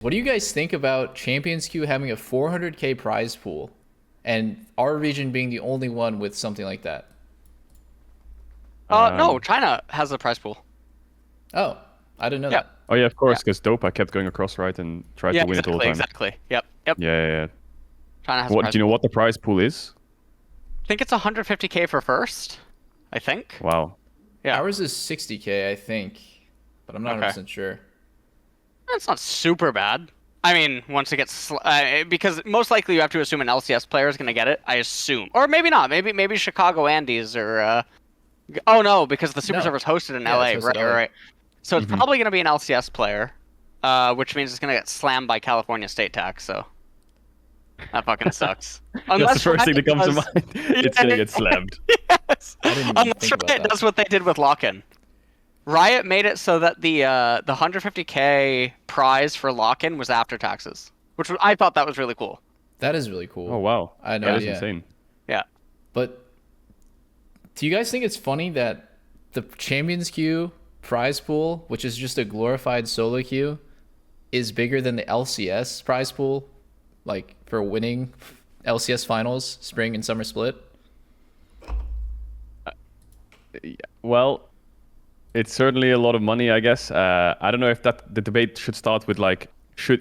What do you guys think about Champions Queue having a 400k prize pool and our region being the only one with something like that? No, Um, China has a prize pool. Oh, I didn't know Yep. that. oh yeah, of Yeah. course, because Dopa kept going across, right, and tried Yeah, to win it all the exactly, time. exactly. Yep. Yep. Yeah, yeah, yeah. China has a What prize do you know? pool. What the prize pool is? I think it's 150k for first. I think. Wow. Yeah. Ours is 60k, I think, but I'm not Okay. 100% sure. That's not super bad. I mean, once it gets because most likely you have to assume an LCS player is gonna get it. I assume, or maybe not. Maybe Chicago Andes or oh no, because the Super No. Server's hosted in Yeah, it's LA. hosted Right, right, LA. right. So it's Hmm. probably gonna be an LCS player, which means it's gonna get slammed by California state tax. So that fucking sucks. That's the Unless first thing Riot that comes to does, mind. It's gonna yeah, get slammed. yes. I didn't even Unless think about Riot that. does what they did with lock-in. Riot made it so that the 150k prize for lock-in was after taxes, I thought that was really cool. That is really Oh cool. wow, I had no that is idea. insane. Yeah. But do you guys think it's funny that the Champions Queue prize pool, which is just a glorified solo queue, is bigger than the LCS prize pool, like for winning LCS finals, spring and summer split? Yeah, well, it's certainly a lot of money, I guess. I don't know if that the debate should start with like,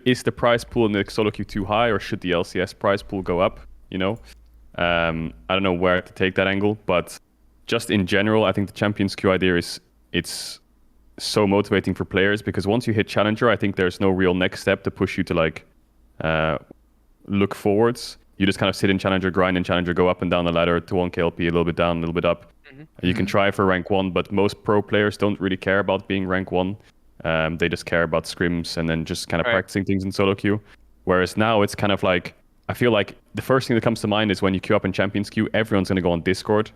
is the prize pool in the solo queue too high, or should the LCS prize pool go up? You know, I don't know where to take that angle, but just in general, I think the Champions queue idea is it's so motivating for players because once you hit Challenger, I think there's no real next step to push you to like uh, look forwards. You just kind of sit in Challenger, grind in Challenger, go up and down the ladder to 1 KLP, a little bit down, a little bit up. Hmm. You can try for rank 1, but most pro players don't really care about being rank 1. They just care about scrims and then just kind of Right. practicing things in solo queue. Whereas now it's kind of like, I feel like the first thing that comes to mind is when you queue up in Champions queue, everyone's going to go on Discord.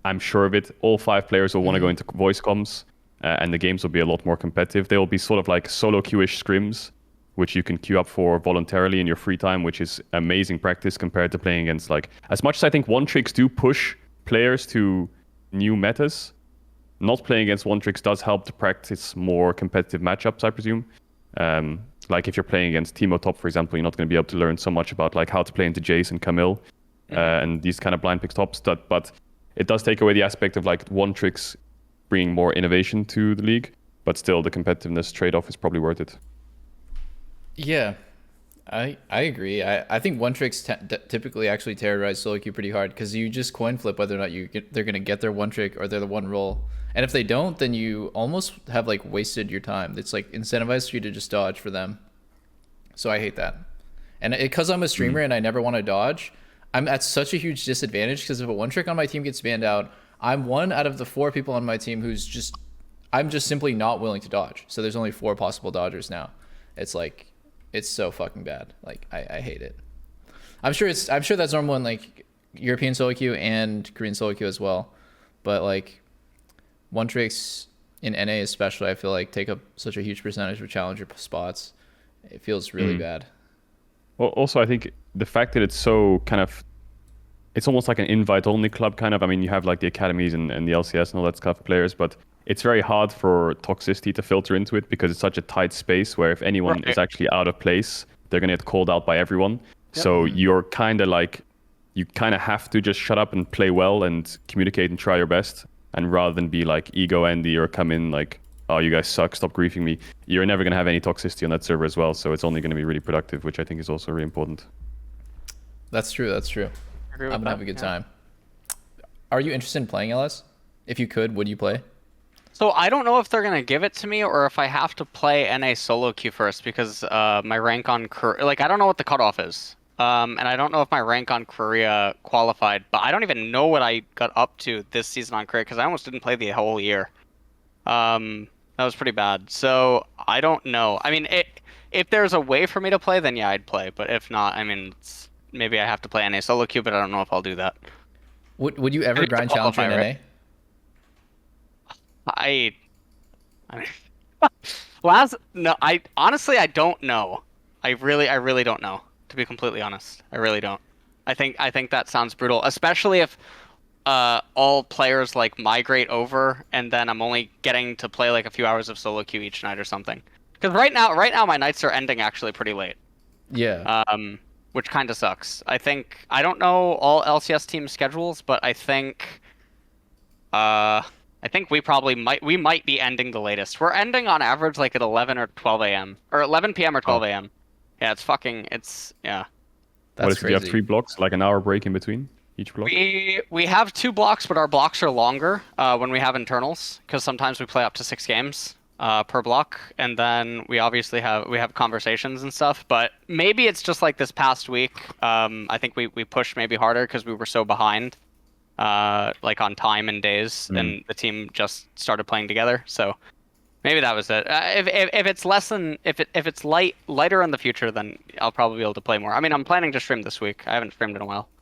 I'm sure of it. All 5 players will want to go into voice comms, and the games will be a lot more competitive. They will be sort of like solo queue-ish scrims, which you can queue up for voluntarily in your free time, which is amazing practice compared to playing against like. As much as I think one tricks do push players to new metas, not playing against one tricks does help to practice more competitive matchups, I presume. Like if you're playing against Timo Top, for example, you're not going to be able to learn so much about like how to play into Jace and Camille and these kind of blind pick tops. But it does take away the aspect of like one tricks bringing more innovation to the league. But still, the competitiveness trade-off is probably worth it. Yeah, I agree. I think one tricks typically actually terrorize solo queue pretty hard because you just coin flip whether or not they're gonna get their one trick or they're the one roll. And if they don't, then you almost have like wasted your time. It's like incentivized for you to just dodge for them. So I hate that. And because I'm a streamer and I never want to dodge, I'm at such a huge disadvantage because if a one trick on my team gets banned out, I'm one out of the 4 people on my team I'm just simply not willing to dodge. So there's only 4 possible dodgers now. It's like, it's so fucking bad. Like I hate it. I'm sure that's normal in like European solo queue and Korean solo queue as well. But like one tricks in NA especially, I feel like take up such a huge percentage of challenger spots. It feels really bad. Well, also, I think the fact that it's so kind of, it's almost like an invite-only club kind of. I mean, you have like the academies and the LCS and all that stuff for players, but it's very hard for toxicity to filter into it because it's such a tight space where if anyone is Right. actually out of place, they're gonna get called out by everyone. Yep. So you're kind of like, you kind of have to just shut up and play well and communicate and try your best. And rather than be like ego Andy or come in like, oh, you guys suck, stop griefing me, you're never gonna have any toxicity on that server as well. So it's only gonna be really productive, which I think is also really important. That's true. That's true. Agree I'm with gonna that. have a good Yeah. time. Are you interested in playing LS? If you could, would you play? So I don't know if they're gonna give it to me or if I have to play NA solo queue first because my rank on like I don't know what the cutoff is. And I don't know if my rank on Korea qualified, but I don't even know what I got up to this season on Korea because I almost didn't play the whole year. That was pretty bad. So I don't know. I mean, if there's a way for me to play, then yeah, I'd play. But if not, I mean, maybe I have to play NA solo queue, but I don't know if I'll do that. Would you I ever need to grind challenger qualify, in right? NA? I mean, last no, I honestly I don't know. I really don't know. To be completely honest, I really don't. I think that sounds brutal, especially if all players like migrate over and then I'm only getting to play like a few hours of solo queue each night or something. Because right now my nights are ending actually pretty late. Yeah. Which kind of sucks. I don't know all LCS team schedules, but I think we probably might be ending the latest. We're ending on average like at 11 or 12 a.m. or 11 p.m. or 12 a.m. Yeah, yeah. That's What is it? You have crazy. 3 blocks, like an hour break in between each block? We have 2 blocks, but our blocks are longer when we have internals because sometimes we play up to 6 games per block, and then we obviously have conversations and stuff. But maybe it's just like this past week. I think we pushed maybe harder because we were so behind, like on time and days, and the team just started playing together. So maybe that was it. If it's if it's lighter in the future, then I'll probably be able to play more. I mean, I'm planning to stream this week. I haven't streamed in a while.